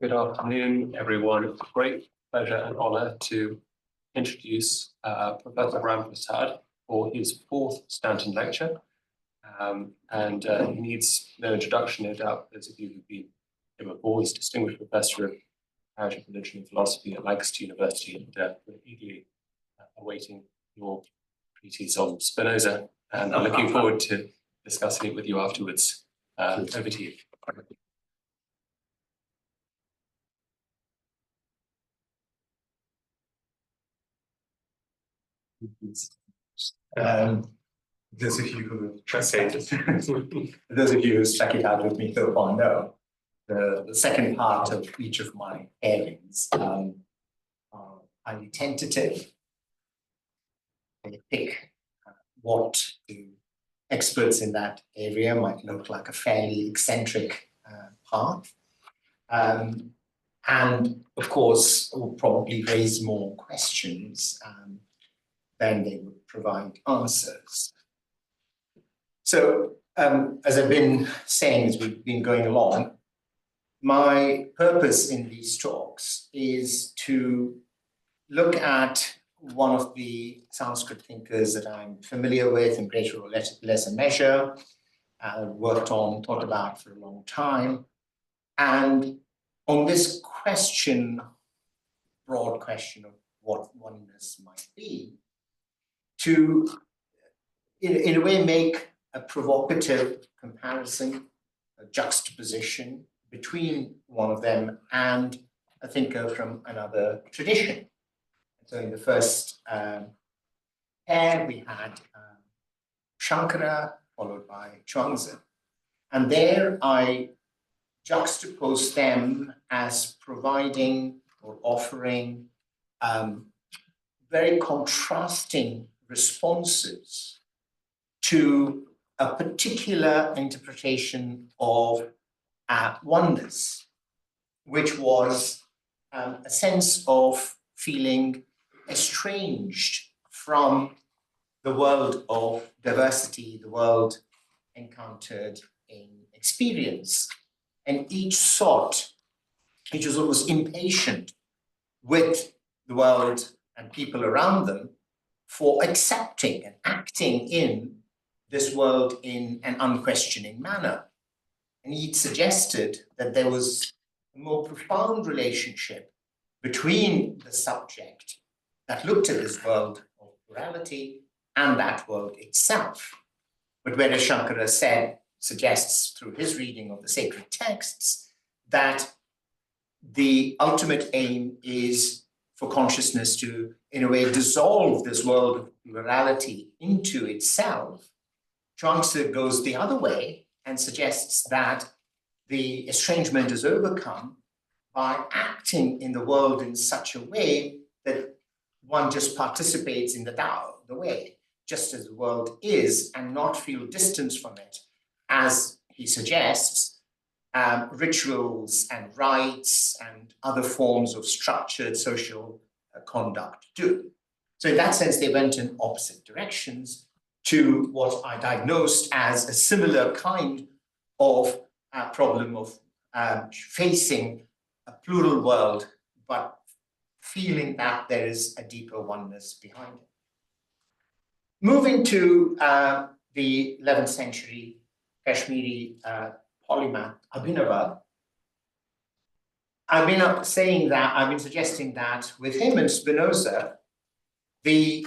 Good afternoon, everyone. It's a great pleasure and honor to introduce Professor Ram-Prasad for his fourth Stanton lecture. He needs no introduction, no doubt, those of you who've been him before. He's Distinguished Professor of Comparative Religion and Philosophy at Lancaster University, and we're eagerly awaiting your treatise on Spinoza, and I'm looking forward to discussing it with you afterwards. Over to you. Those of you who have translated, those of you who stuck it out with me so far know the second part of each of my areas are highly tentative. They pick what to experts in that area might look like a fairly eccentric path. And of course, will probably raise more questions than they would provide answers. So, as I've been saying as we've been going along, my purpose in these talks is to look at one of the Sanskrit thinkers that I'm familiar with in greater or lesser measure, worked on, thought about for a long time. And on this question, broad question of what oneness might be, to, in a way, make a provocative comparison, a juxtaposition between one of them and a thinker from another tradition. So in the first pair, we had Shankara, followed by Chuang-Tzu. And there I juxtapose them as providing or offering very contrasting responses to a particular interpretation of oneness, which was a sense of feeling estranged from the world of diversity, the world encountered in experience. And each was almost impatient with the world and people around them for accepting and acting in this world in an unquestioning manner. And he suggested that there was a more profound relationship between the subject that looked at this world of plurality and that world itself. But whereas Shankara suggests through his reading of the sacred texts that the ultimate aim is for consciousness to, in a way, dissolve this world of plurality into itself, Chuang-Tzu goes the other way and suggests that the estrangement is overcome by acting in the world in such a way that one just participates in the Tao, the way, just as the world is, and not feel distance from it, as he suggests, rituals and rites and other forms of structured social conduct do. So in that sense, they went in opposite directions to what I diagnosed as a similar kind of problem of facing a plural world, but feeling that there is a deeper oneness behind it. Moving to the 11th century Kashmiri polymath Abhinava, I've been suggesting that with him and Spinoza, the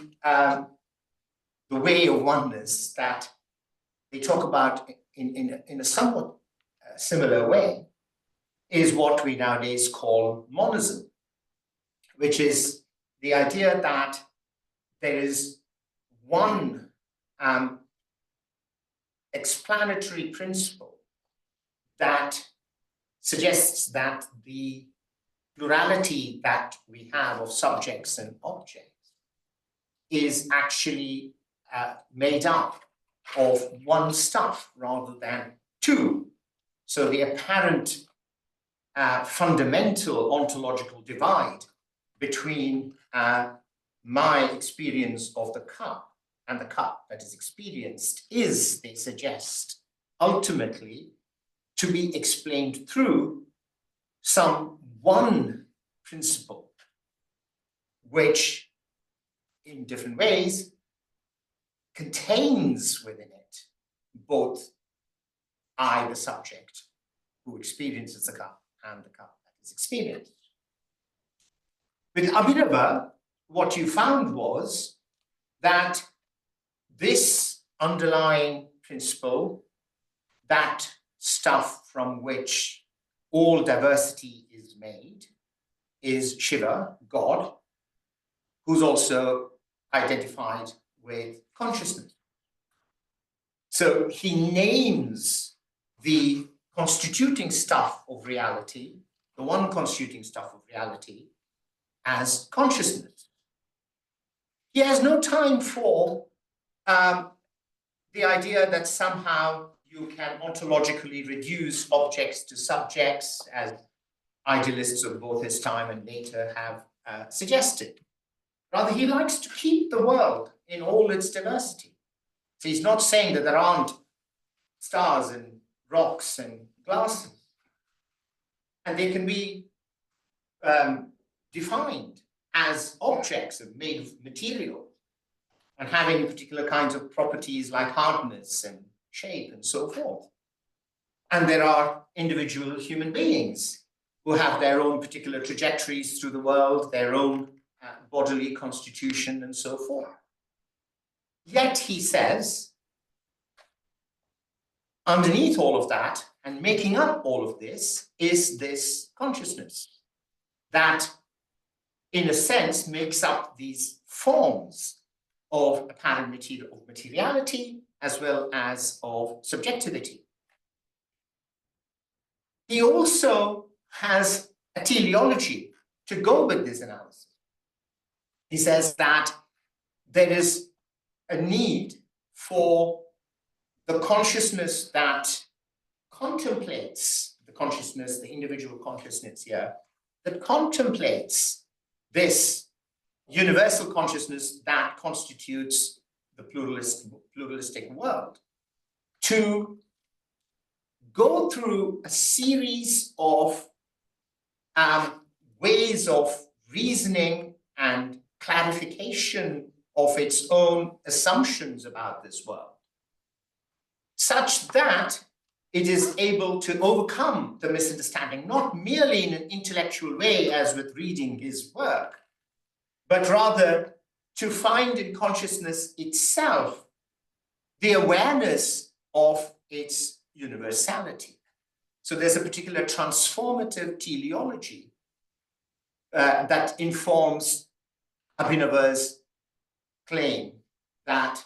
way of oneness that they talk about in a somewhat similar way is what we nowadays call monism, which is the idea that there is one explanatory principle that suggests that the plurality that we have of subjects and objects is actually made up of one stuff rather than two. So the apparent fundamental ontological divide between my experience of the cup and the cup that is experienced is, they suggest, ultimately to be explained through some one principle which, in different ways, contains within it both I, the subject, who experiences the cup, and the cup that is experienced. With Abhinava, what you found was that this underlying principle, that stuff from which all diversity is made, is Shiva, God, who's also identified with consciousness. So he names the constituting stuff of reality, the one constituting stuff of reality, as consciousness. He has no time for the idea that somehow you can ontologically reduce objects to subjects, as idealists of both his time and later have suggested. Rather, he likes to keep the world in all its diversity. So he's not saying that there aren't stars and rocks and glasses, and they can be defined as objects made of material and having particular kinds of properties like hardness and shape and so forth. And there are individual human beings who have their own particular trajectories through the world, their own bodily constitution and so forth. Yet, he says, underneath all of that and making up all of this is this consciousness that, in a sense, makes up these forms of apparent materiality as well as of subjectivity. He also has a teleology to go with this analysis. He says that there is a need for the consciousness that contemplates the consciousness, the individual consciousness here, that contemplates this universal consciousness that constitutes the pluralistic world, to go through a series of ways of reasoning and clarification of its own assumptions about this world, such that it is able to overcome the misunderstanding, not merely in an intellectual way as with reading his work, but rather to find in consciousness itself the awareness of its universality. So there's a particular transformative teleology that informs Abhinava's claim that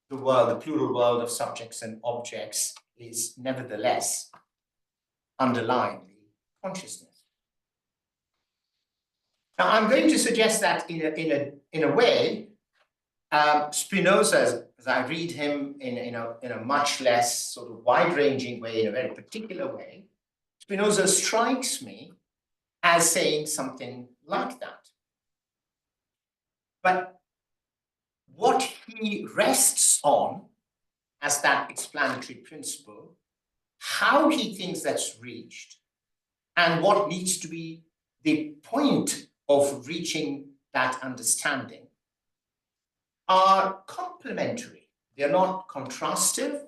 the world, the plural world of subjects and objects, is nevertheless underlyingly consciousness. Now, I'm going to suggest that in a way, Spinoza, as I read him in a much less sort of wide-ranging way, in a very particular way, Spinoza strikes me as saying something like that. But what he rests on as that explanatory principle, how he thinks that's reached, and what needs to be the point of reaching that understanding, are complementary. They're not contrastive,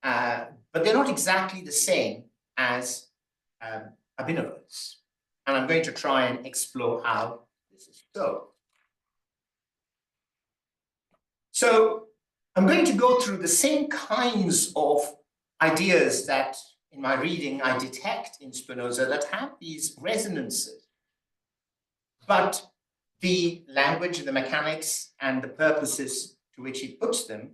but they're not exactly the same as Abhinava's. And I'm going to try and explore how this is so. So I'm going to go through the same kinds of ideas that in my reading I detect in Spinoza that have these resonances. But the language, the mechanics, and the purposes to which he puts them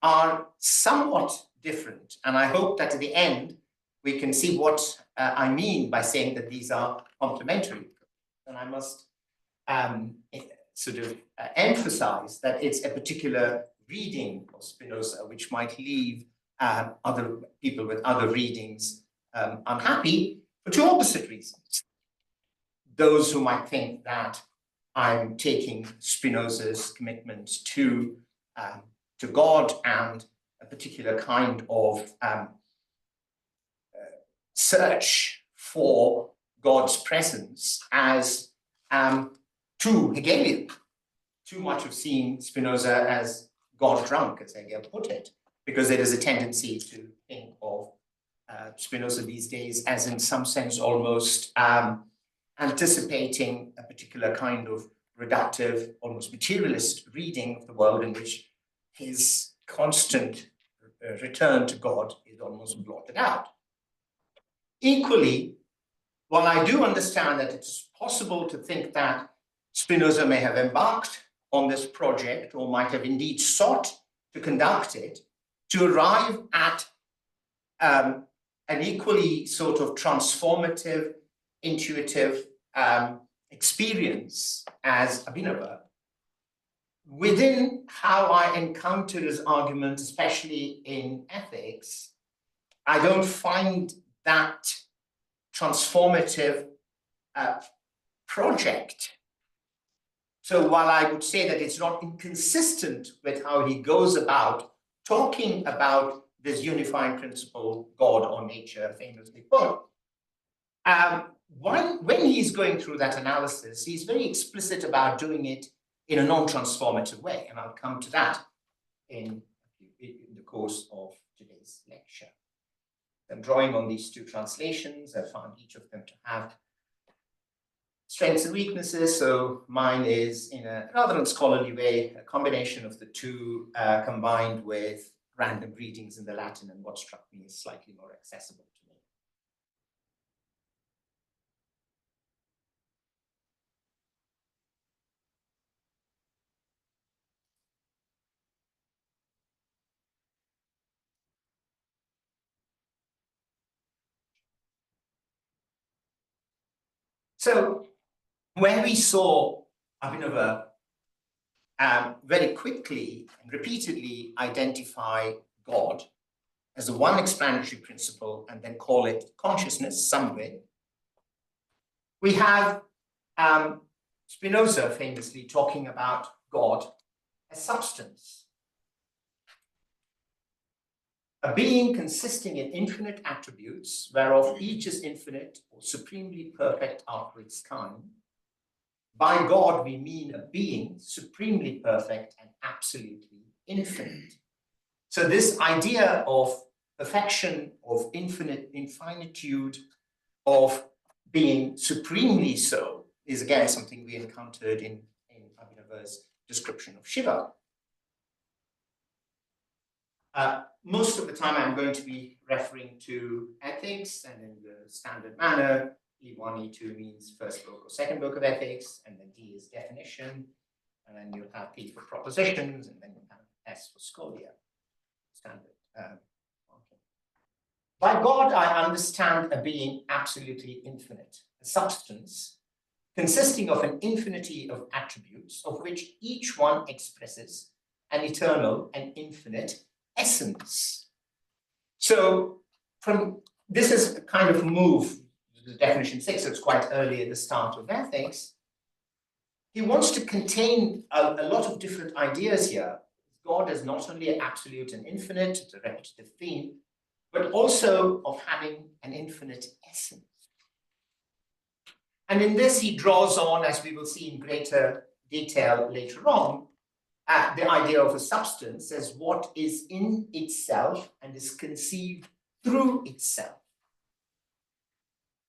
are somewhat different. And I hope that at the end, we can see what I mean by saying that these are complementary. And I must sort of emphasize that it's a particular reading of Spinoza, which might leave other people with other readings unhappy for two opposite reasons. Those who might think that I'm taking Spinoza's commitment to God and a particular kind of search for God's presence as too Hegelian, too much of seeing Spinoza as God drunk, as Hegel put it, because there is a tendency to think of Spinoza these days as in some sense almost anticipating a particular kind of reductive, almost materialist reading of the world in which his constant return to God is almost blotted out. Equally, while I do understand that it's possible to think that Spinoza may have embarked on this project or might have indeed sought to conduct it to arrive at an equally sort of transformative, intuitive experience as Abhinava, within how I encounter his argument, especially in ethics, I don't find that transformative project. So while I would say that it's not inconsistent with how he goes about talking about this unifying principle, God or nature, famously put, when he's going through that analysis, he's very explicit about doing it in a non-transformative way, and I'll come to that in the course of today's lecture. I'm drawing on these two translations. I found each of them to have strengths and weaknesses. So mine is, in a rather unscholarly way, a combination of the two combined with random readings in the Latin, and what struck me is slightly more accessible to me. So when we saw Abhinava very quickly and repeatedly identify God as the one explanatory principle and then call it consciousness somewhere, we have Spinoza famously talking about God as substance. A being consisting in infinite attributes, whereof each is infinite or supremely perfect after its kind. By God, we mean a being supremely perfect and absolutely infinite. So this idea of perfection, of infinitude, of being supremely so, is again something we encountered in Abhinava's description of Shiva. Most of the time I'm going to be referring to ethics, and in the standard manner, E1, E2 means first book or second book of ethics, and then D is definition, and then you'll have P for propositions, and then you'll have S for scholia, standard. Okay. By God, I understand a being absolutely infinite, a substance consisting of an infinity of attributes, of which each one expresses an eternal and infinite essence. So this is a kind of move, the definition 6, so it's quite early at the start of ethics. He wants to contain a lot of different ideas here. God is not only absolute and infinite, it's a repetitive theme, but also of having an infinite essence. And in this, he draws on, as we will see in greater detail later on, the idea of a substance as what is in itself and is conceived through itself.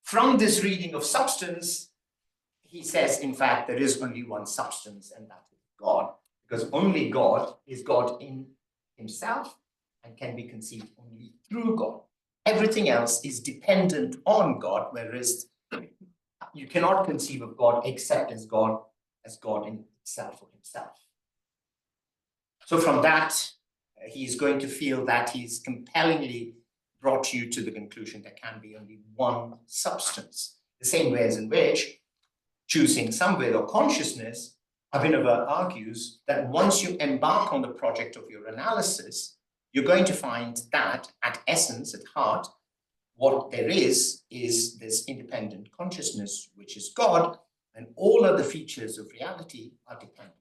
From this reading of substance, he says, in fact, there is only one substance, and that is God, because only God is God in himself and can be conceived only through God. Everything else is dependent on God, whereas you cannot conceive of God except as God in itself or himself. So from that, he's going to feel that he's compellingly brought you to the conclusion there can be only one substance. The same way as in which, choosing somewhere or consciousness, Abhinava argues that once you embark on the project of your analysis, you're going to find that at essence, at heart, what there is this independent consciousness, which is God, and all other features of reality are dependent.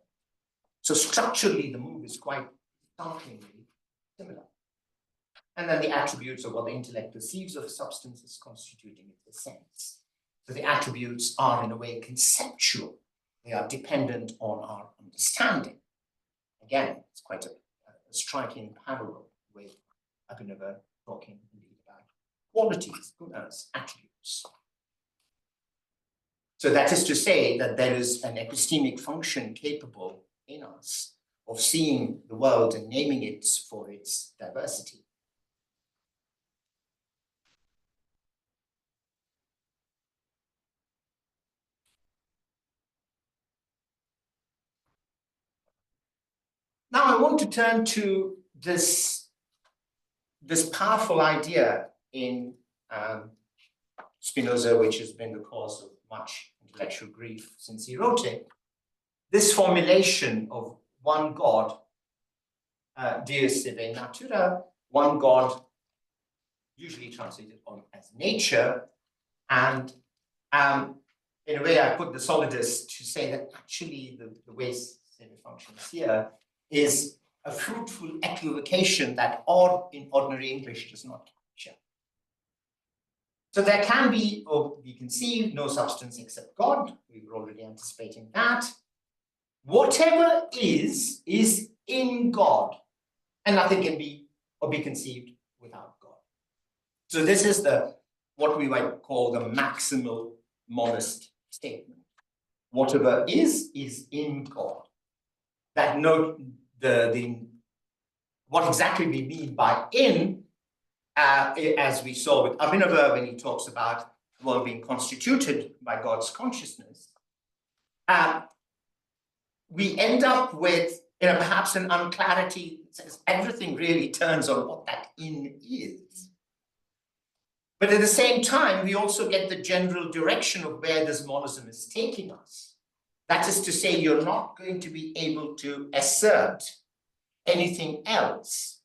So structurally, the move is quite startlingly similar. And then the attributes of what the intellect perceives of substance is constituting its sense. So the attributes are in a way conceptual. They are dependent on our understanding. Again, it's quite a striking parallel with Abhinava talking indeed about qualities, gunas, attributes. So that is to say that there is an epistemic function capable in us of seeing the world and naming it for its diversity. Now I want to turn to this powerful idea in Spinoza, which has been the cause of much intellectual grief since he wrote it. This formulation of one God, Deus sive natura, one God, usually translated as nature, and in a way I put the solidus to say that actually the way sive functions here is a fruitful equivocation that in ordinary English does not capture. So there can be, or be conceived, no substance except God. We were already anticipating that. Whatever is in God, and nothing can be or be conceived without God. So this is what we might call the maximal monist statement. Whatever is in God. That note what exactly we mean by in, as we saw with Abhinava when he talks about the world being constituted by God's consciousness, we end up with perhaps an unclarity that says everything really turns on what that in is. But at the same time, we also get the general direction of where this monism is taking us. That is to say, you're not going to be able to assert anything else,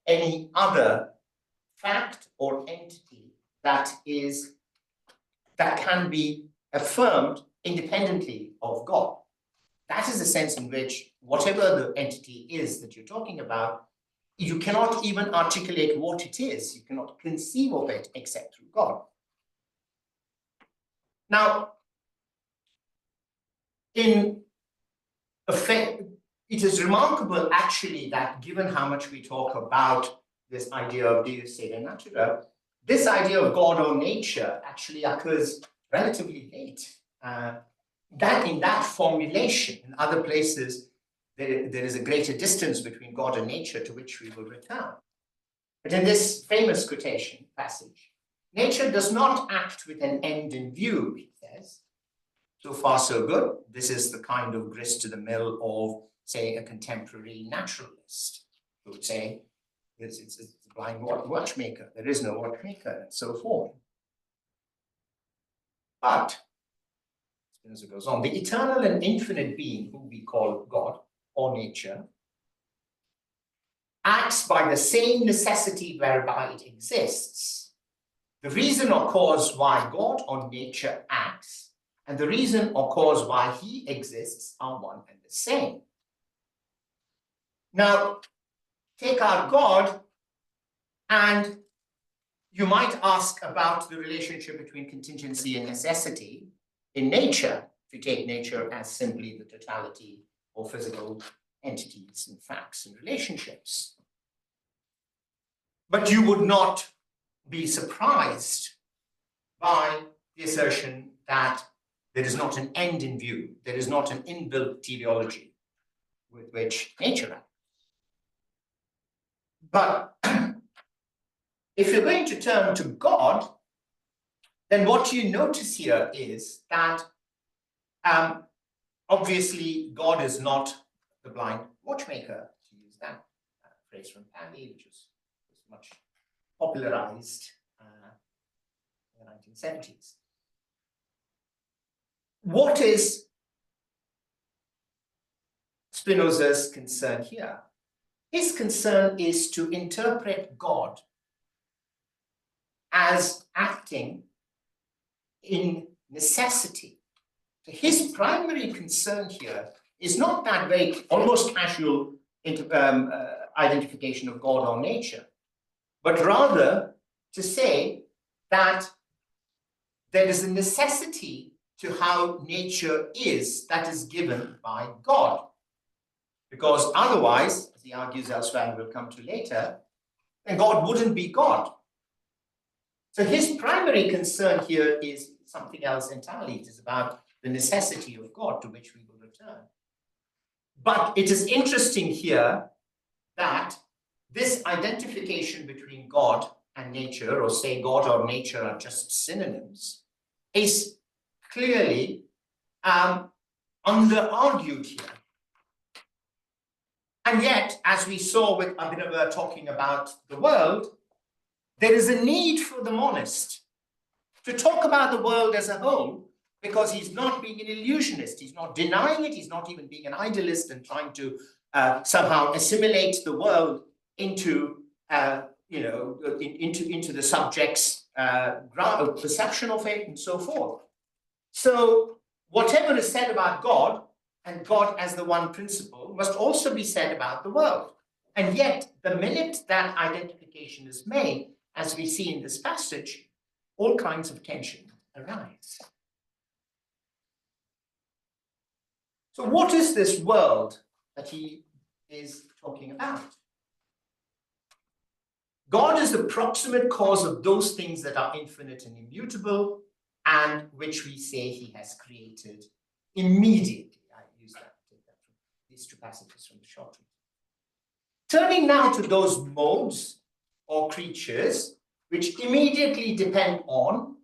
any other fact or entity that can be affirmed independently of God. That is the sense in which whatever the entity is that you're talking about, you cannot even articulate what it is. You cannot conceive of it except through God. Now, in effect, it is remarkable actually that given how much we talk about this idea of Deus sive natura, this idea of God or nature actually occurs relatively late. That in that formulation, in other places, there is a greater distance between God and nature to which we will return. But in this famous quotation passage, nature does not act with an end in view, he says. So far, so good. This is the kind of grist to the mill of, say, a contemporary naturalist who would say, it's a blind watchmaker. There is no watchmaker, and so forth. But, Spinoza goes on, the eternal and infinite being, whom we call God or nature, acts by the same necessity whereby it exists. The reason or cause why God or nature acts and the reason or cause why he exists are one and the same. Now, take our God, and you might ask about the relationship between contingency and necessity in nature, if you take nature as simply the totality of physical entities and facts and relationships. But you would not be surprised by the assertion that there is not an end in view, there is not an inbuilt teleology with which nature acts. But if you're going to turn to God, then what you notice here is that obviously God is not the blind watchmaker, to use that phrase from Pali, which was much popularized in the 1970s. What is Spinoza's concern here? His concern is to interpret God as acting in necessity. So his primary concern here is not that very almost casual identification of God or nature, but rather to say that there is a necessity to how nature is that is given by God. Because otherwise, as he argues elsewhere and we'll come to later, then God wouldn't be God. So his primary concern here is something else entirely. It is about the necessity of God, to which we will return. But it is interesting here that this identification between God and nature, or say God or nature are just synonyms, is clearly under-argued here. And yet, as we saw with Abhinava talking about the world, there is a need for the monist to talk about the world as a whole, because he's not being an illusionist, he's not denying it, he's not even being an idealist and trying to somehow assimilate the world into into the subject's perception of it and so forth. So whatever is said about God, and God as the one principle, must also be said about the world. And yet, the minute that identification is made, as we see in this passage, all kinds of tension arise. So what is this world that he is talking about? God is the proximate cause of those things that are infinite and immutable, and which we say he has created immediately. I use that, these two passages from the short read. Turning now to those modes or creatures which immediately depend on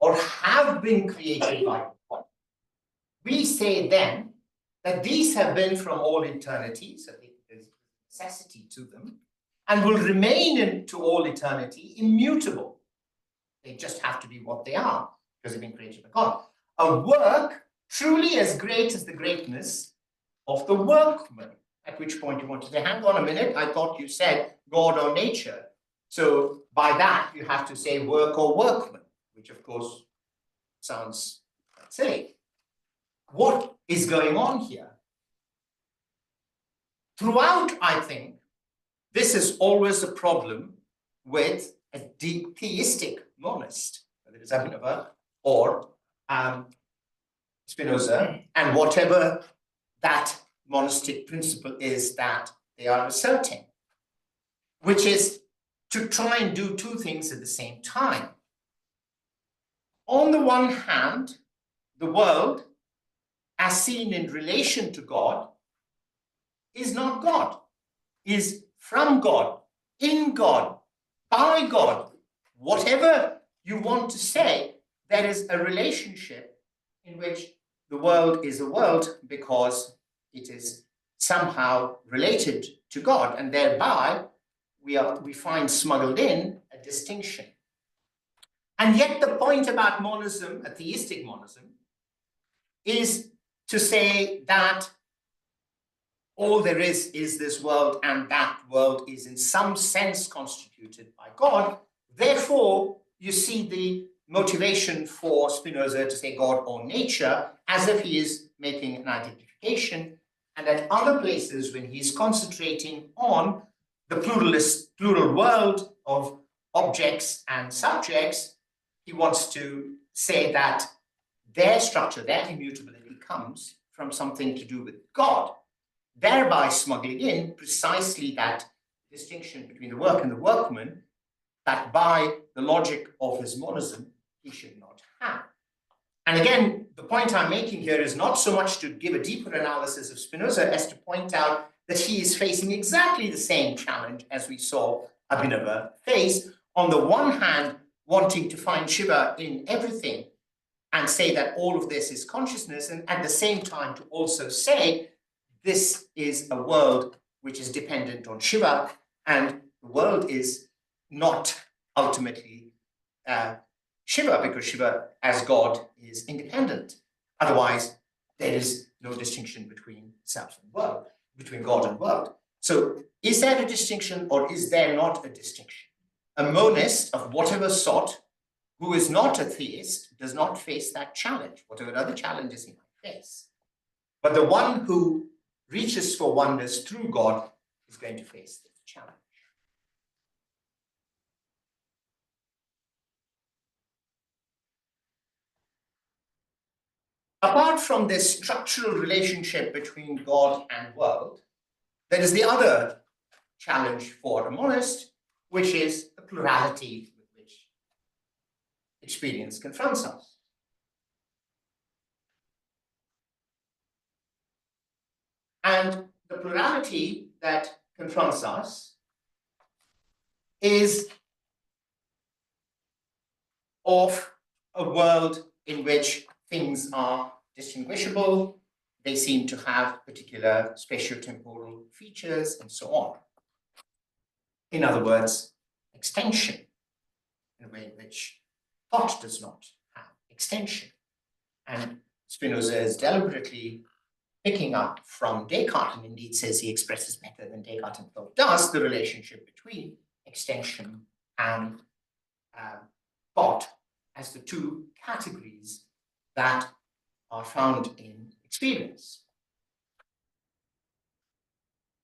or have been created by God, we say then that these have been from all eternity, so there's necessity to them, and will remain into all eternity immutable. They just have to be what they are, because they've been created by God. A work truly as great as the greatness of the workman. At which point you want to say, hang on a minute, I thought you said God or nature. So by that, you have to say work or workman, which of course sounds silly. What is going on here? Throughout, I think, this is always a problem with a deep theistic monist, whether it's Abhinava or Spinoza, and whatever that monastic principle is that they are asserting, which is to try and do two things at the same time. On the one hand, the world, as seen in relation to God, is not God, is from God, in God, by God. Whatever you want to say, there is a relationship in which the world is a world because it is somehow related to God, and thereby we find smuggled in a distinction. And yet the point about monism, a theistic monism, is to say that all there is this world, and that world is in some sense constituted by God. Therefore, you see the motivation for Spinoza to say God or nature as if he is making an identification. And at other places, when he's concentrating on the plural world of objects and subjects, he wants to say that their structure, their immutability comes from something to do with God, thereby smuggling in precisely that distinction between the work and the workman that by the logic of his monism, he should not have. And again, the point I'm making here is not so much to give a deeper analysis of Spinoza as to point out that he is facing exactly the same challenge as we saw Abhinava face. On the one hand, wanting to find Shiva in everything and say that all of this is consciousness, and at the same time to also say this is a world which is dependent on Shiva, and the world is not ultimately Shiva, because Shiva as God is independent. Otherwise, there is no distinction between self and world, between God and world. So is there a distinction or is there not a distinction? A monist of whatever sort who is not a theist does not face that challenge, whatever other challenges he might face. But the one who reaches for oneness through God is going to face this challenge. apart from this structural relationship between God and world, there is the other challenge for a monist, which is the plurality with which experience confronts us. And the plurality that confronts us is of a world in which things are distinguishable, they seem to have particular spatiotemporal features, and so on. In other words, extension, in a way in which thought does not have extension. And Spinoza is deliberately picking up from Descartes, and indeed says he expresses better than Descartes himself does, the relationship between extension and thought as the two categories that are found in experience.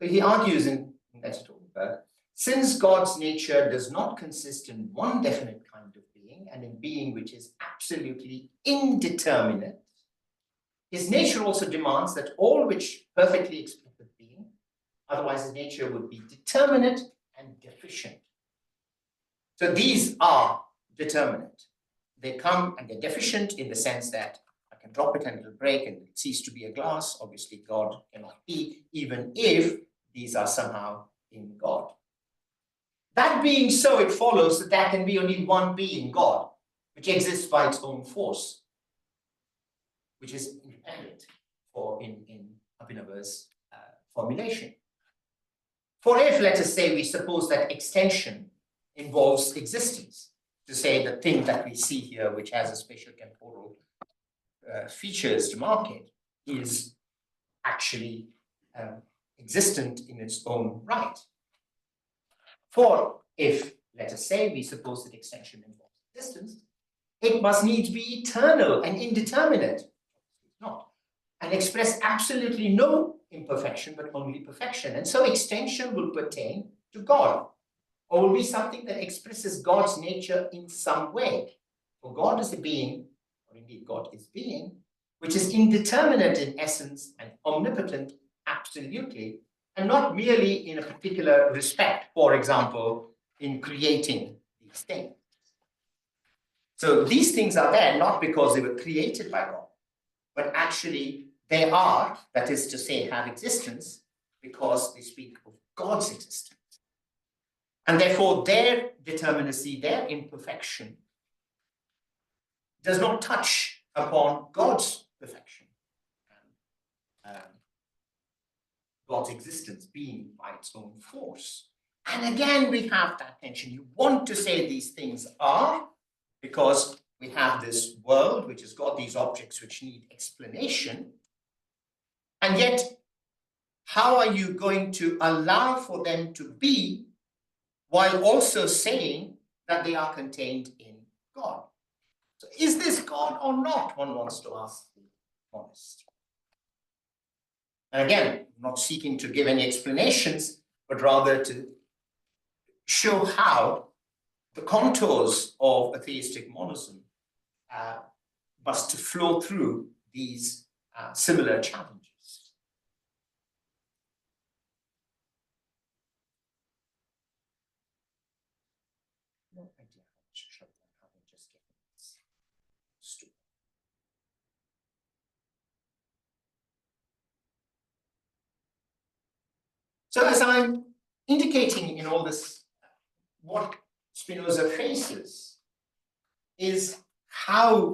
So he argues in Letter to Orpheus, since God's nature does not consist in one definite kind of being, and in being which is absolutely indeterminate, his nature also demands that all which perfectly explicit being, otherwise his nature would be determinate and deficient. So these are determinate. They come and they're deficient in the sense that I can drop it and it'll break and it'll cease to be a glass. Obviously, God cannot be, even if these are somehow in God. That being so, it follows that there can be only one being, God, which exists by its own force, which is independent in Abhinava's formulation. For if, let us say, we suppose that extension involves existence, to say the thing that we see here, which has a spatio-temporal features to mark it, is actually existent in its own right. For if, let us say, we suppose that extension involves existence, it must needs be eternal and indeterminate, not, and express absolutely no imperfection, but only perfection. And so extension will pertain to God, or will be something that expresses God's nature in some way. For God is a being, or indeed God is being, which is indeterminate in essence and omnipotent absolutely, and not merely in a particular respect, for example, in creating these things. So these things are there not because they were created by God, but actually they are, that is to say, have existence because they speak of God's existence. And therefore their determinacy, their imperfection, does not touch upon God's perfection, God's existence being by its own force. And again, we have that tension. You want to say these things are, because we have this world which has got these objects which need explanation. And yet, how are you going to allow for them to be while also saying that they are contained in God? So is this God or not? One wants to ask the monist. And again, I'm not seeking to give any explanations, but rather to show how the contours of atheistic monism must to flow through these similar challenges. No idea how much trouble I'm having just getting this stool. So as I'm indicating in all this, what Spinoza faces is how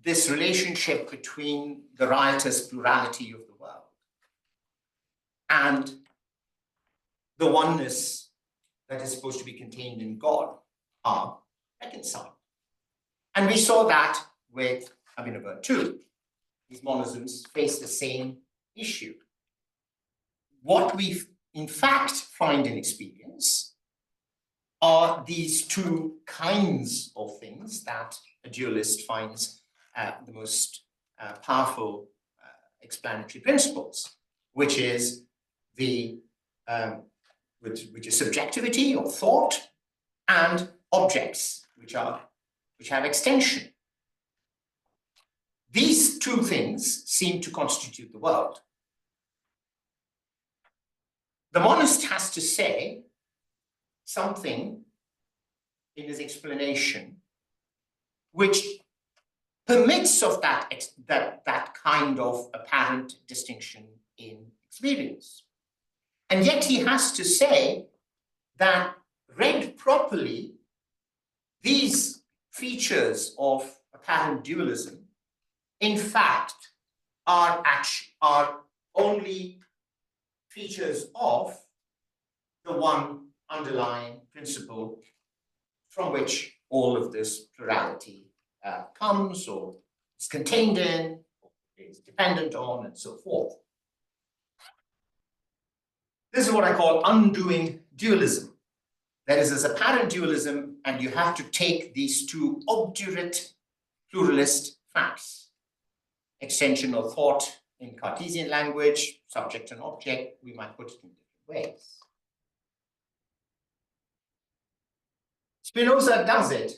this relationship between the riotous plurality of the world and the oneness that is supposed to be contained in God are reconciled. And we saw that with Abhinava too. These monisms face the same issue. What we in fact find in experience are these two kinds of things that a dualist finds the most powerful explanatory principles, which is which is subjectivity or thought, and objects which have extension. These two things seem to constitute the world. The monist has to say something in his explanation which permits of that kind of apparent distinction in experience. And yet he has to say that read properly, these features of apparent dualism, in fact, are only features of the one underlying principle from which all of this plurality comes, or is contained in, or is dependent on, and so forth. This is what I call undoing dualism. There is this apparent dualism, and you have to take these two obdurate pluralist facts, extension of thought in Cartesian language, subject and object, we might put it in different ways. Spinoza does it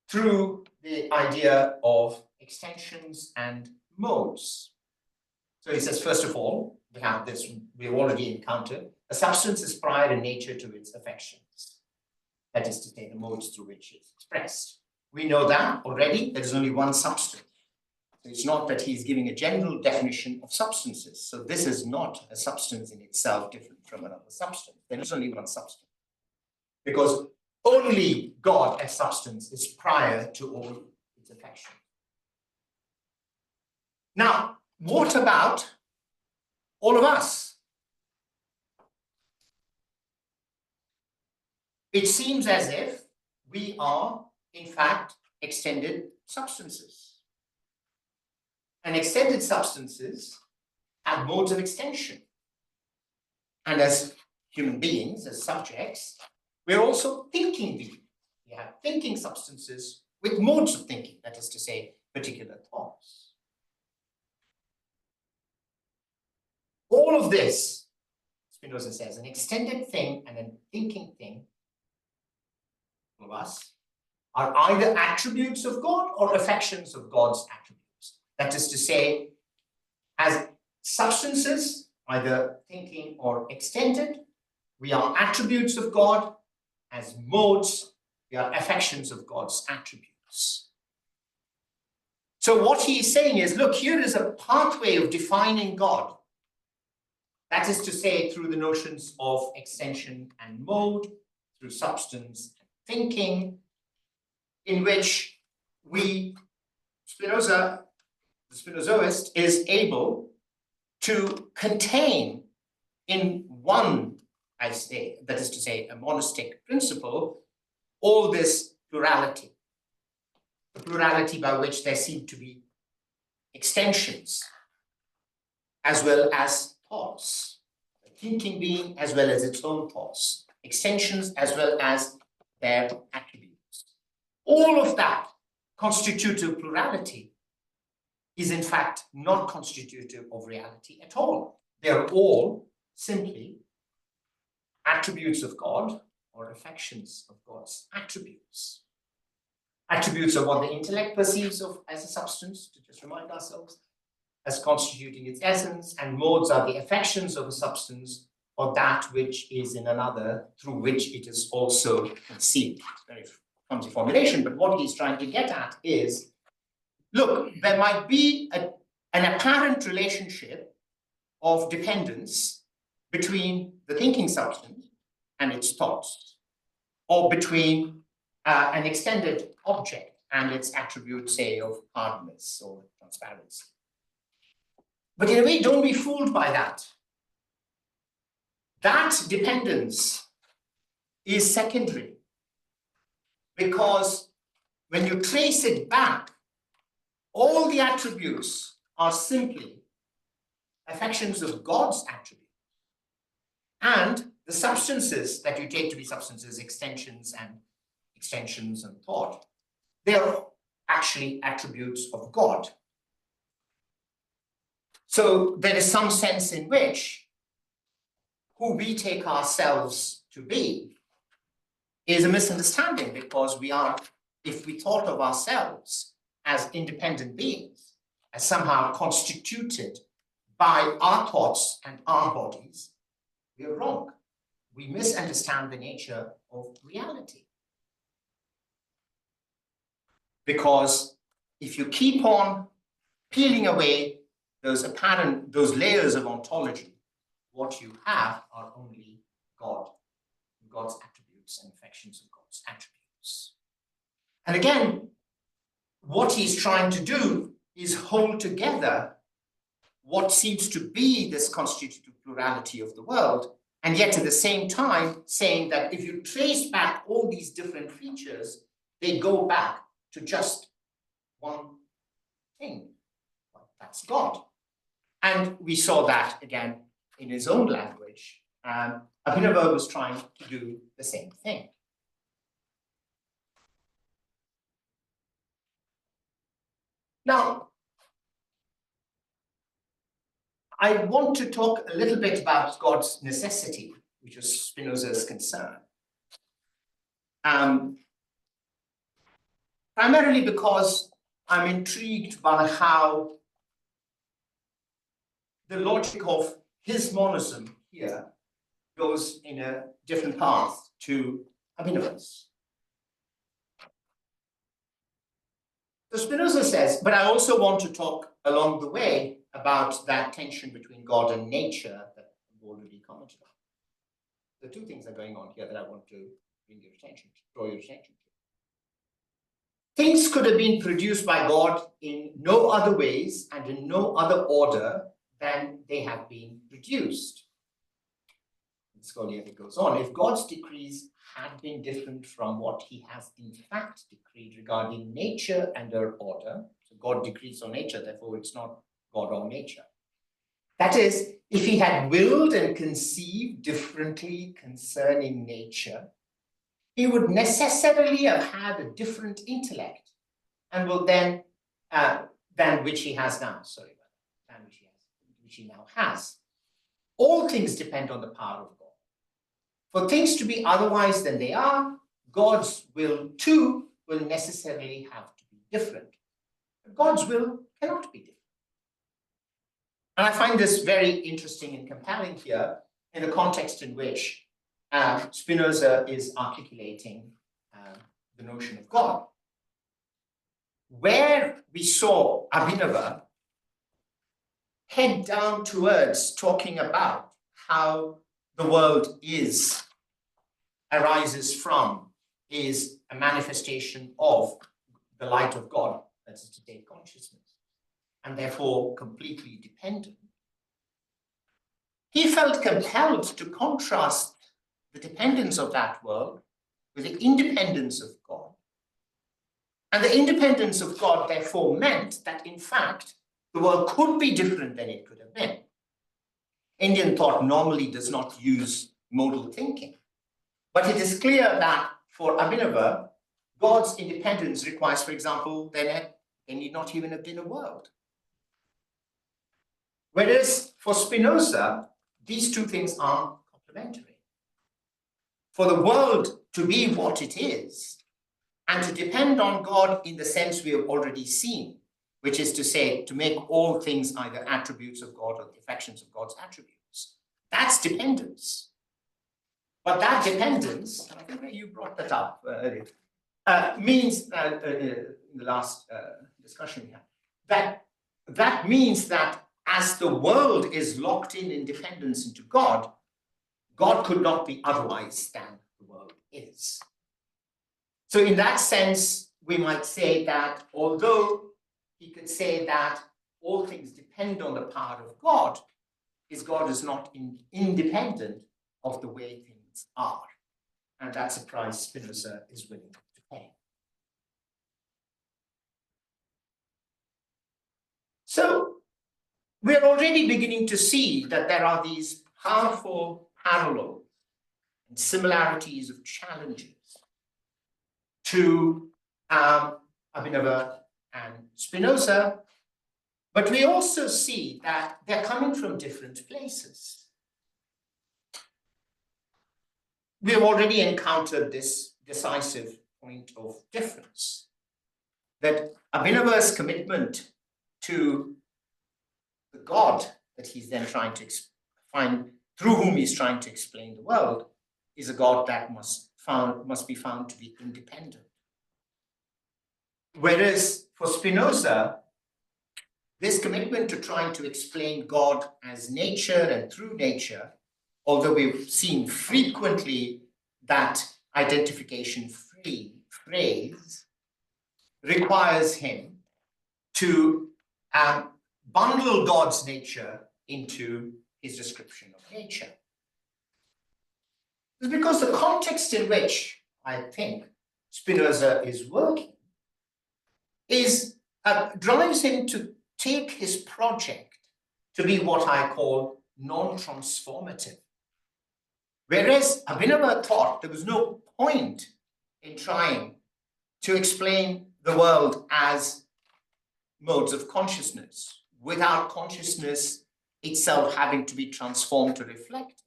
through the idea of extensions and modes. So he says, first of all, we have this, we've already encountered, a substance is prior in nature to its affections. That is to say, the modes through which it's expressed. We know that already, there is only one substance. So it's not that he's giving a general definition of substances. So this is not a substance in itself different from another substance. There is only one substance. Because only God as substance is prior to all its affections. Now, what about all of us? It seems as if we are, in fact, extended substances. And extended substances have modes of extension. And as human beings, as subjects, we're also thinking beings. We have thinking substances with modes of thinking, that is to say, particular thoughts. All of this, Spinoza says, an extended thing and a thinking thing, all of us, are either attributes of God or affections of God's attributes. That is to say, as substances, either thinking or extended, we are attributes of God. As modes, we are affections of God's attributes. So what he is saying is, look, here is a pathway of defining God. That is to say, through the notions of extension and mode, through substance and thinking, in which we, Spinoza, the Spinozoist, is able to contain in one, I say, that is to say, a monistic principle, all this plurality. The plurality by which there seem to be extensions, as well as thoughts. The thinking being as well as its own thoughts. Extensions as well as their attributes. All of that constitutive plurality is in fact not constitutive of reality at all. They are all simply attributes of God or affections of God's attributes. Attributes are what the intellect perceives of as a substance, to just remind ourselves, as constituting its essence, and modes are the affections of a substance or that which is in another through which it is also conceived. It's a very clumsy formulation, but what he's trying to get at is, look, there might be an apparent relationship of dependence between the thinking substance and its thoughts, or between an extended object and its attributes, say, of hardness or transparency. But in a way, don't be fooled by that. That dependence is secondary, because when you trace it back, all the attributes are simply affections of God's attributes. And the substances that you take to be substances, extensions and thought, they are actually attributes of God. So there is some sense in which who we take ourselves to be is a misunderstanding, because we are, if we thought of ourselves as independent beings, as somehow constituted by our thoughts and our bodies, we are wrong. We misunderstand the nature of reality. Because if you keep on peeling away those layers of ontology, what you have are only God, God's attributes and affections of God's attributes. And again, what he's trying to do is hold together what seems to be this constitutive plurality of the world, and yet at the same time saying that if you trace back all these different features, they go back to just one thing. That's God. And we saw that again in his own language. Abhinava was trying to do the same thing. Now, I want to talk a little bit about God's necessity, which was Spinoza's concern. Primarily because I'm intrigued by how the logic of his monism here goes in a different path to Abhinava's. So Spinoza says, but I also want to talk along the way about that tension between God and nature that I've already commented on. The two things are going on here that I want to bring your attention to, draw your attention to. Things could have been produced by God in no other ways and in no other order than they have been produced. It goes on. If God's decrees had been different from what he has in fact decreed regarding nature and her order, so God decrees on nature, therefore it's not God or nature. That is, if he had willed and conceived differently concerning nature, he would necessarily have had a different intellect and will then, than which he has now, which he now has. All things depend on the power of God. For things to be otherwise than they are, God's will too will necessarily have to be different. But God's will cannot be different. And I find this very interesting and compelling here in the context in which Spinoza is articulating the notion of God. Where we saw Abhinava head down towards talking about how the world arises from, is a manifestation of the light of God, that is to take consciousness, and therefore completely dependent. He felt compelled to contrast the dependence of that world with the independence of God. And the independence of God therefore meant that in fact, the world could be different than it could have been. Indian thought normally does not use modal thinking. But it is clear that for Abhinava, God's independence requires, for example, there need not even have been a world. Whereas for Spinoza, these two things are complementary. For the world to be what it is, and to depend on God in the sense we have already seen, which is to say, to make all things either attributes of God or the affections of God's attributes, that's dependence. But that dependence, and I think you brought that up earlier, means, in the last discussion we had, that means that as the world is locked in dependence into God, God could not be otherwise than the world is. So in that sense, we might say that although he could say that all things depend on the power of God, his God is not independent of the way things are. And that's a price Spinoza is willing to pay. So we're already beginning to see that there are these powerful parallels and similarities of challenges to Abhinava and Spinoza, but we also see that they're coming from different places. We have already encountered this decisive point of difference, that Abhinava's commitment to the God that he's then trying to find, through whom he's trying to explain the world, is a God that must be found to be independent. Whereas for Spinoza, this commitment to trying to explain God as nature and through nature, although we've seen frequently that identification phrase, requires him to bundle God's nature into his description of nature. It's because the context in which I think Spinoza is working drives him to take his project to be what I call non-transformative. Whereas Abhinava thought there was no point in trying to explain the world as modes of consciousness without consciousness itself having to be transformed to reflect.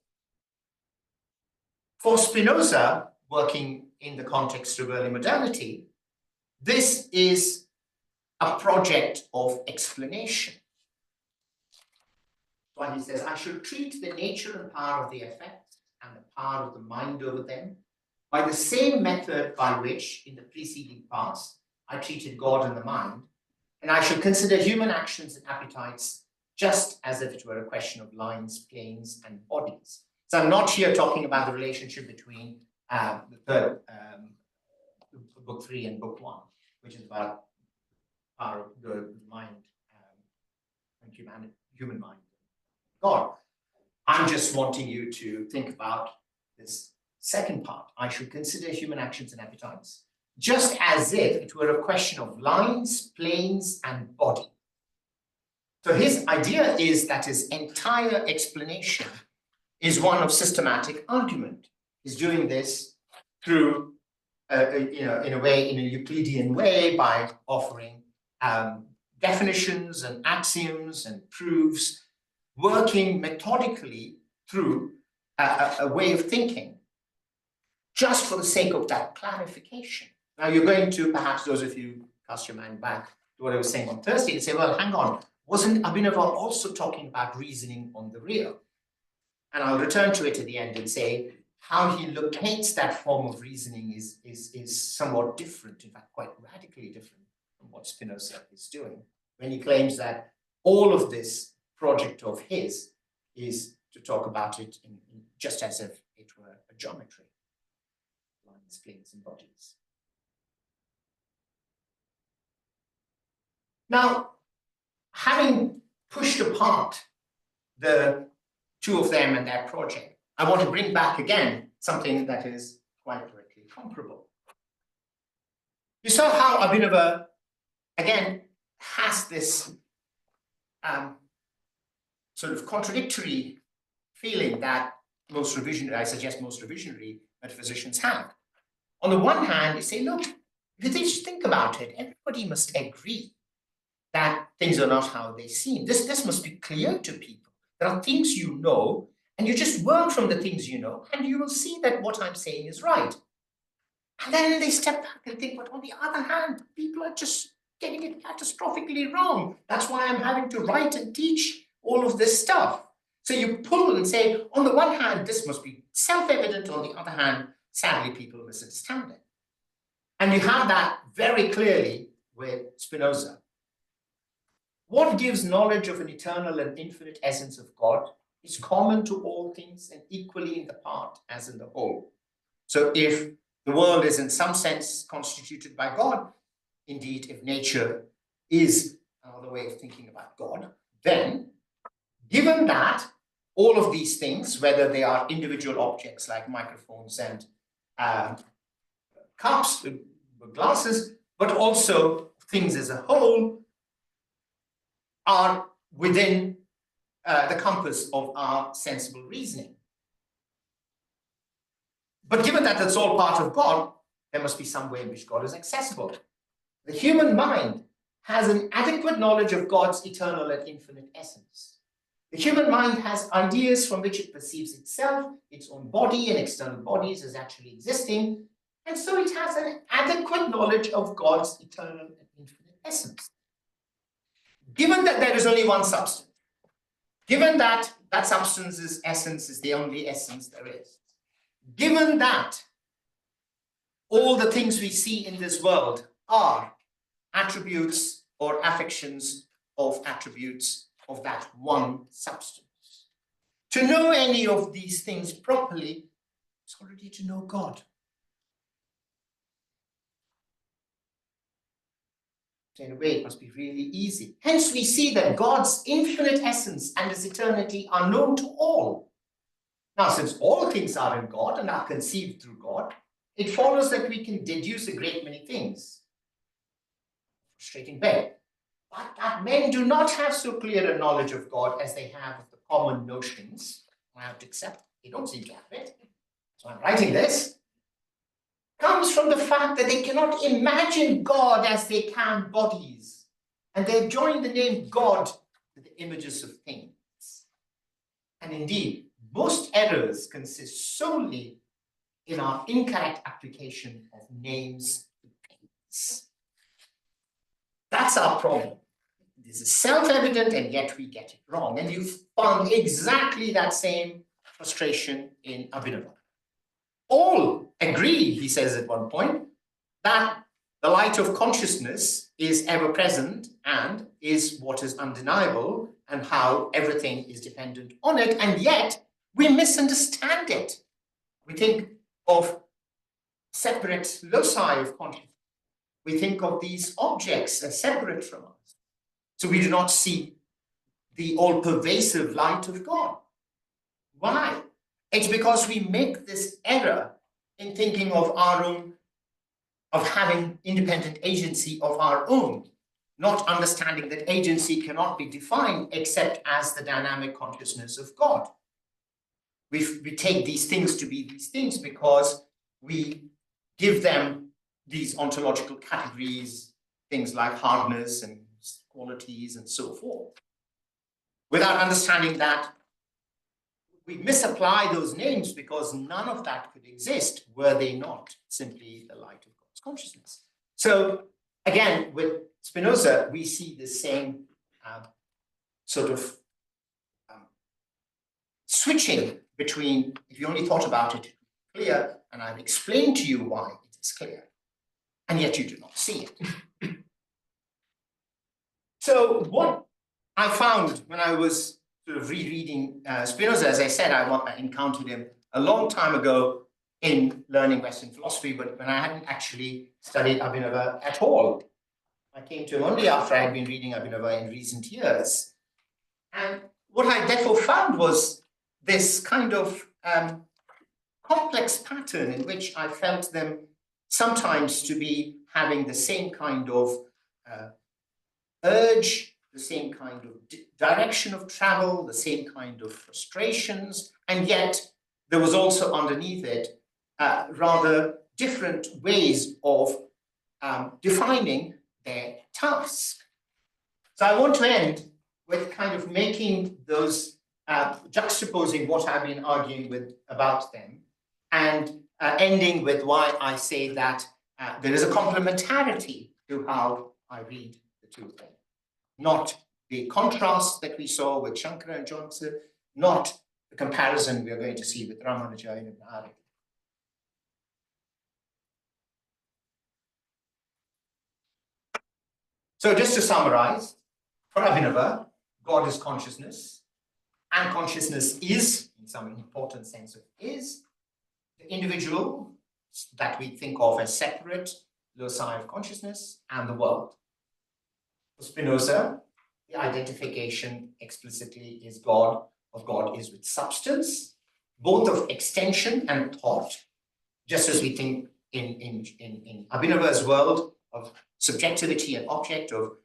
For Spinoza, working in the context of early modernity, this is a project of explanation. Why he says, I should treat the nature and power of the effects and the power of the mind over them by the same method by which, in the preceding past, I treated God and the mind, and I should consider human actions and appetites just as if it were a question of lines, planes, and bodies. So I'm not here talking about the relationship between the third, book 3 and book 1, which is about power of the mind and human mind. God. I'm just wanting you to think about this second part. I should consider human actions and appetites just as if it were a question of lines, planes, and body. So his idea is that his entire explanation is one of systematic argument. He's doing this through, in a Euclidean way, by offering definitions and axioms and proofs, working methodically through a way of thinking, just for the sake of that clarification. Now you're going to, perhaps those of you cast your mind back to what I was saying on Thursday, and say, well, hang on, wasn't Abhinava also talking about reasoning on the real? And I'll return to it at the end and say how he locates that form of reasoning is somewhat different, in fact, quite radically different from what Spinoza is doing, when he claims that all of this project of his is to talk about it just as if it were a geometry, lines, planes, and bodies. Now, having pushed apart the two of them and their project, I want to bring back again something that is quite directly comparable. You saw how Abhinava, again, has this sort of contradictory feeling that most revisionary metaphysicians have. On the one hand, you say, look, if you just think about it, everybody must agree that things are not how they seem. This must be clear to people. There are things you know, and you just work from the things you know, and you will see that what I'm saying is right. And then they step back and think, but on the other hand, people are just getting it catastrophically wrong. That's why I'm having to write and teach all of this stuff. So you pull and say, on the one hand, this must be self-evident. On the other hand, sadly, people misunderstand it. And you have that very clearly with Spinoza. What gives knowledge of an eternal and infinite essence of God is common to all things and equally in the part as in the whole. So if the world is in some sense constituted by God, indeed, if nature is another way of thinking about God, then given that all of these things, whether they are individual objects like microphones and cups, glasses, but also things as a whole, are within the compass of our sensible reasoning. But given that it's all part of God, there must be some way in which God is accessible. The human mind has an adequate knowledge of God's eternal and infinite essence. The human mind has ideas from which it perceives itself, its own body and external bodies as actually existing, and so it has an adequate knowledge of God's eternal and infinite essence. given that there is only one substance, given that that substance's essence is the only essence there is, given that all the things we see in this world are attributes or affections of attributes of that one substance, to know any of these things properly is already to know God. So in a way, it must be really easy. Hence, we see that God's infinite essence and his eternity are known to all. Now, since all things are in God and are conceived through God, it follows that we can deduce a great many things. Frustrating bed. But that men do not have so clear a knowledge of God as they have of the common notions. I have to accept they don't seem to have it. So I'm writing this. Comes from the fact that they cannot imagine God as they can bodies. And they've joined the name God to the images of things. And indeed, most errors consist solely in our incorrect application of names to things. That's our problem. This is self-evident, and yet we get it wrong. And you found exactly that same frustration in Abhinava. All agree, he says at one point, that the light of consciousness is ever present and is what is undeniable, and how everything is dependent on it, and yet we misunderstand it. We think of separate loci of consciousness. We think of these objects as separate from us. So we do not see the all-pervasive light of God. Why? It's because we make this error in thinking of our own, of having independent agency of our own, not understanding that agency cannot be defined except as the dynamic consciousness of God. We take these things to be these things because we give them these ontological categories, things like hardness and qualities and so forth, without understanding that we misapply those names because none of that could exist were they not simply the light of God's consciousness. So again, with Spinoza, we see the same sort of switching between, if you only thought about it, clear, and I've explained to you why it is clear, and yet you do not see it. So what I found when I was sort of rereading Spinoza, as I said, I encountered him a long time ago in learning Western philosophy, but when I hadn't actually studied Abhinava at all. I came to him only after I had been reading Abhinava in recent years. And what I therefore found was this kind of complex pattern in which I felt them sometimes to be having the same kind of urge, the same kind of direction of travel, the same kind of frustrations, and yet there was also underneath it rather different ways of defining their task. So I want to end with kind of making those, juxtaposing what I've been arguing with about them, and ending with why I say that there is a complementarity to how I read the two of them. Not the contrast that we saw with Shankara and Johnson, not the comparison we are going to see with Ramanuja and Ibn Arabi. So just to summarize, for Abhinava, God is consciousness, and consciousness is, in some important sense of is, the individual that we think of as separate loci of consciousness and the world. For Spinoza, the identification explicitly is God, of God is with substance, both of extension and thought, just as we think in Abhinava's world of subjectivity and object, of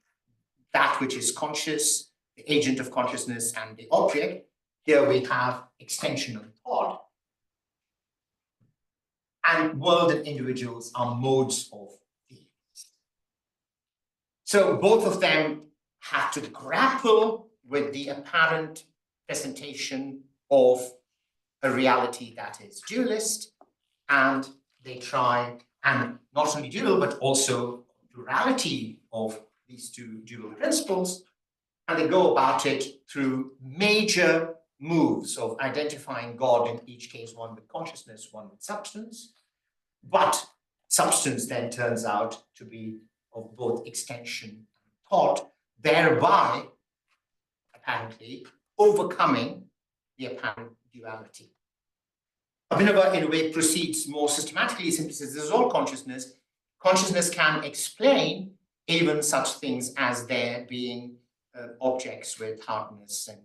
that which is conscious, the agent of consciousness and the object. Here we have extension of thought. And world and individuals are modes of these. So both of them have to grapple with the apparent presentation of a reality that is dualist, and they try, and not only dual, but also plurality of these two dual principles, And they go about it through major moves of identifying God, in each case, one with consciousness, one with substance. But substance then turns out to be of both extension and thought, thereby, apparently, overcoming the apparent duality. Abhinava, in a way, proceeds more systematically. He simply says, this is all consciousness. Consciousness can explain even such things as there being objects with hardness and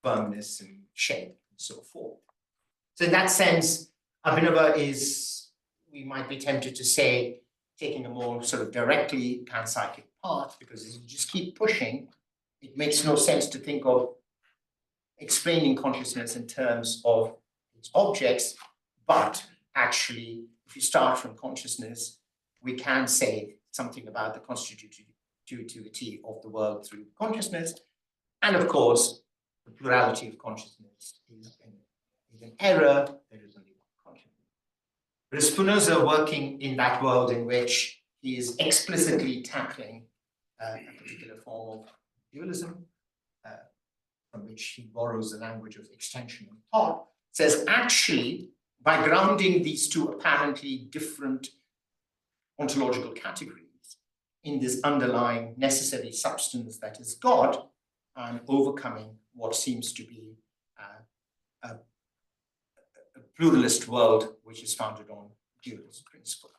firmness and shape and so forth. So in that sense, Abhinava is, we might be tempted to say, taking a more sort of directly panpsychic path, because as you just keep pushing, it makes no sense to think of explaining consciousness in terms of its objects, but actually, if you start from consciousness, we can say something about the constitutivity of the world through consciousness. And of course, the plurality of consciousness is an error. There is only one consciousness. But Spinoza, working in that world in which he is explicitly tackling a particular form of dualism, from which he borrows the language of extension and thought, says actually, by grounding these two apparently different ontological categories in this underlying necessary substance that is God, I'm overcoming what seems to be a pluralist world which is founded on dualist principle.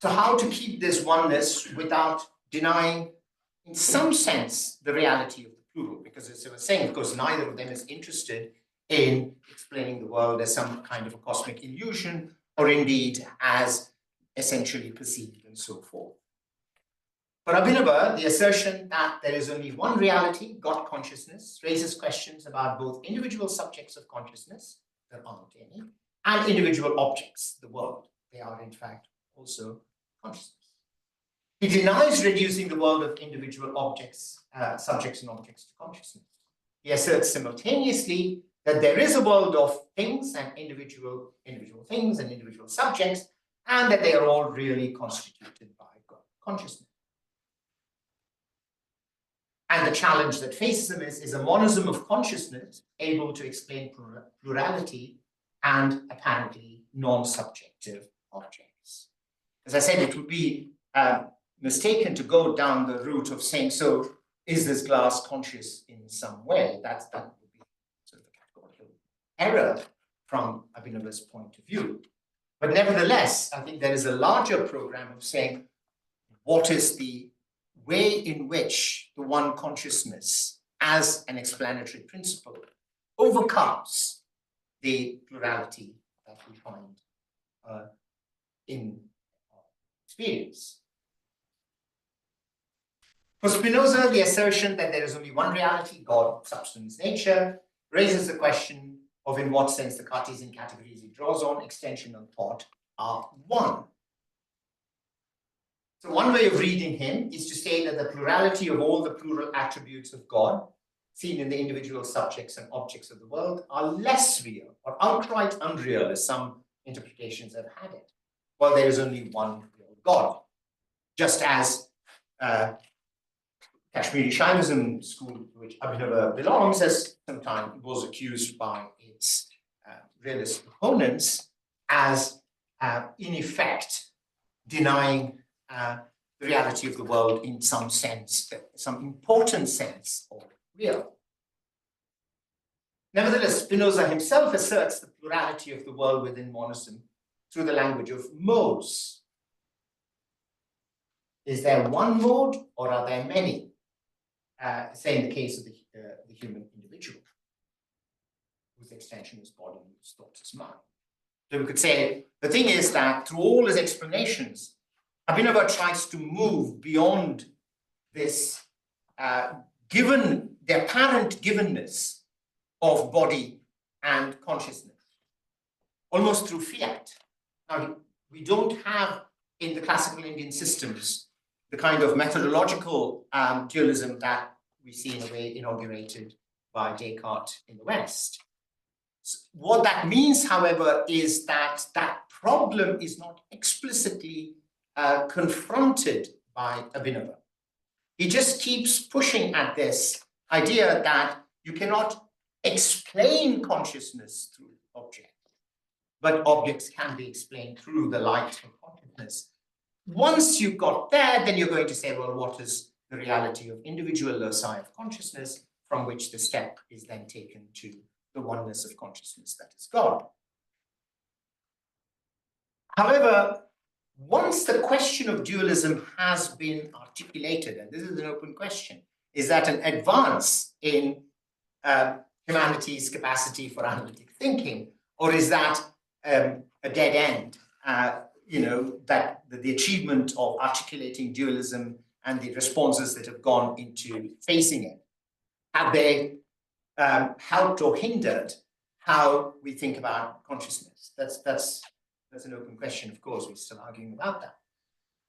So how to keep this oneness without denying, in some sense, the reality of the plural? Because as I was saying, of course, neither of them is interested in explaining the world as some kind of a cosmic illusion, or indeed as essentially perceived and so forth. For Abhinava, the assertion that there is only one reality, God consciousness, raises questions about both individual subjects of consciousness, there aren't any, and individual objects, the world. They are, in fact, also consciousness. He denies reducing the world of individual objects, subjects and objects to consciousness. He asserts simultaneously that there is a world of things and individual things and individual subjects, and that they are all really constituted by God consciousness. And the challenge that faces him is a monism of consciousness able to explain plurality and apparently non-subjective objects. As I said, it would be mistaken to go down the route of saying, so is this glass conscious in some way? That would be sort of a categorical error from Abhinava's point of view. But nevertheless, I think there is a larger program of saying, what is the way in which the one consciousness as an explanatory principle overcomes the plurality that we find in experience. For Spinoza, the assertion that there is only one reality, God, substance, nature, raises the question of in what sense the Cartesian categories he draws on, extension and thought, are one. So one way of reading him is to say that the plurality of all the plural attributes of God, seen in the individual subjects and objects of the world, are less real or outright unreal, as some interpretations have had it, while there is only one real God. Just as Kashmiri Shaivism school, to which Abhinava belongs, has sometimes was accused by its realist opponents as, in effect, denying the reality of the world in some sense, some important sense of real. Nevertheless, Spinoza himself asserts the plurality of the world within monism through the language of modes. Is there one mode or are there many? Say in the case of the human individual, whose extension is body, whose thought is mind. So we could say, the thing is that through all his explanations, Abhinava tries to move beyond this given, the apparent givenness of body and consciousness, almost through fiat. Now, we don't have in the classical Indian systems the kind of methodological dualism that we see in a way inaugurated by Descartes in the West. What that means, however, is that that problem is not explicitly confronted by Abhinava. He just keeps pushing at this idea that you cannot explain consciousness through objects, but objects can be explained through the light of consciousness. Once you've got there, then you're going to say, well, what is the reality of individual loci of consciousness, from which the step is then taken to the oneness of consciousness that is God. However, once the question of dualism has been articulated, and this is an open question, is that an advance in humanity's capacity for analytic thinking, or is that a dead end? That the achievement of articulating dualism and the responses that have gone into facing it, have they helped or hindered how we think about consciousness? That's an open question, of course, we're still arguing about that.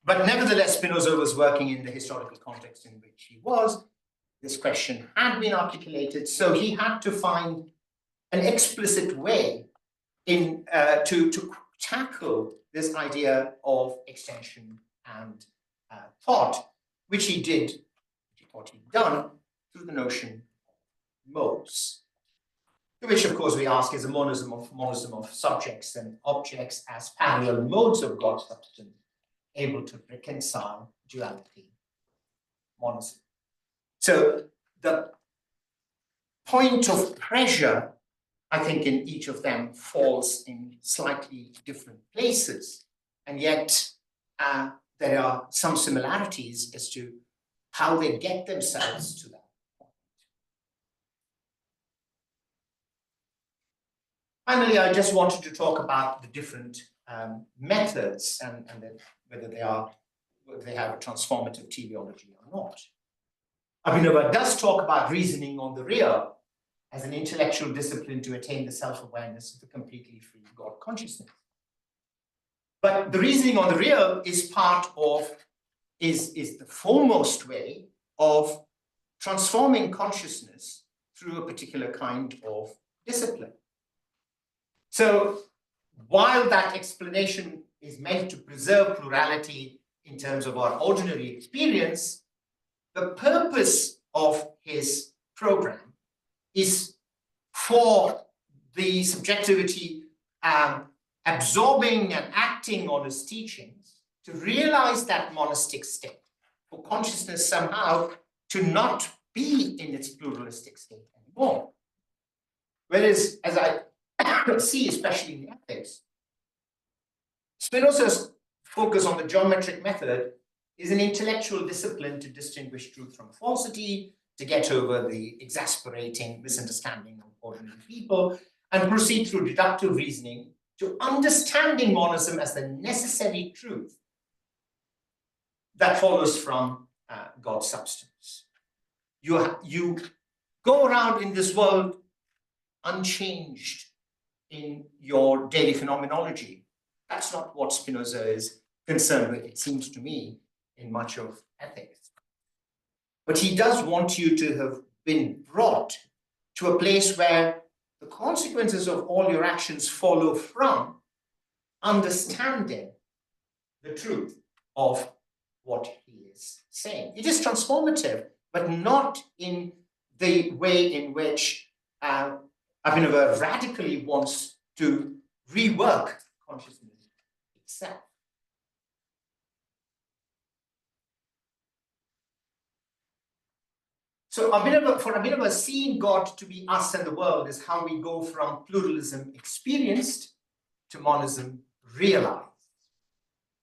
But nevertheless, Spinoza was working in the historical context in which he was. This question had been articulated, so he had to find an explicit way to tackle this idea of extension and thought, which he did, which he thought he'd done, through the notion of modes. To which, of course, we ask, is a monism of subjects and objects as parallel modes of God's substance able to reconcile duality, monism? So the point of pressure, I think, in each of them falls in slightly different places, and yet there are some similarities as to how they get themselves to that. Finally, I just wanted to talk about the different methods and whether they have a transformative teleology or not. Abhinava does talk about reasoning on the real as an intellectual discipline to attain the self-awareness of the completely free God consciousness. But the reasoning on the real is the foremost way of transforming consciousness through a particular kind of discipline. So while that explanation is meant to preserve plurality in terms of our ordinary experience, the purpose of his program is for the subjectivity absorbing and acting on his teachings to realize that monistic state, for consciousness somehow to not be in its pluralistic state anymore. Whereas, as I see, especially in ethics, Spinoza's focus on the geometric method is an intellectual discipline to distinguish truth from falsity, to get over the exasperating misunderstanding of ordinary people, and proceed through deductive reasoning to understanding monism as the necessary truth that follows from God's substance. You go around in this world unchanged in your daily phenomenology. That's not what Spinoza is concerned with, it seems to me, in much of ethics. But he does want you to have been brought to a place where the consequences of all your actions follow from understanding the truth of what he is saying. It is transformative, but not in the way in which Abhinava radically wants to rework consciousness itself. So for Abhinava, seeing God to be us and the world is how we go from pluralism experienced to monism realized.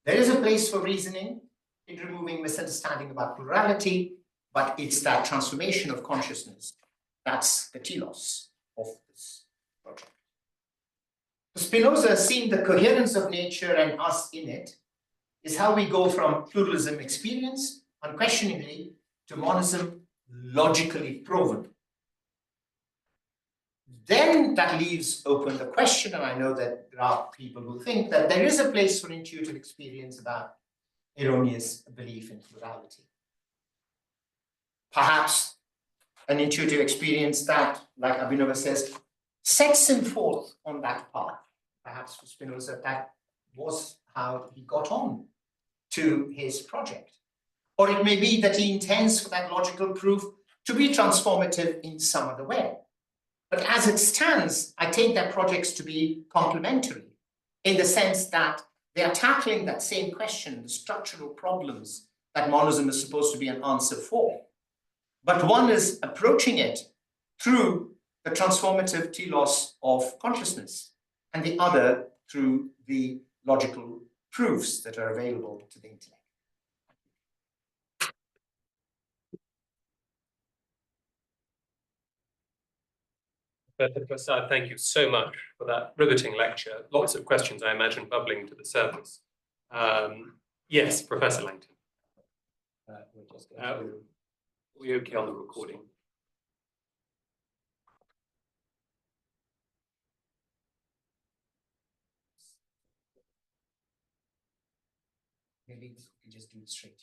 There is a place for reasoning in removing misunderstanding about plurality, but it's that transformation of consciousness that's the telos of this project. Spinoza, seeing the coherence of nature and us in it, is how we go from pluralism experienced unquestioningly to monism logically proven. Then that leaves open the question, and I know that there are people who think that there is a place for intuitive experience about erroneous belief in plurality. Perhaps an intuitive experience that, like Abhinava says, sets him forth on that path. Perhaps for Spinoza, that was how he got on to his project. Or it may be that he intends for that logical proof to be transformative in some other way. But as it stands, I take their projects to be complementary in the sense that they are tackling that same question, the structural problems that monism is supposed to be an answer for. But one is approaching it through the transformative telos of consciousness, and the other through the logical proofs that are available to the intellect. Professor Prasad, thank you so much for that riveting lecture. Lots of questions, I imagine, bubbling to the surface. Yes, Professor Langton. We're just going to... we okay on the recording? Maybe we can just do it straight.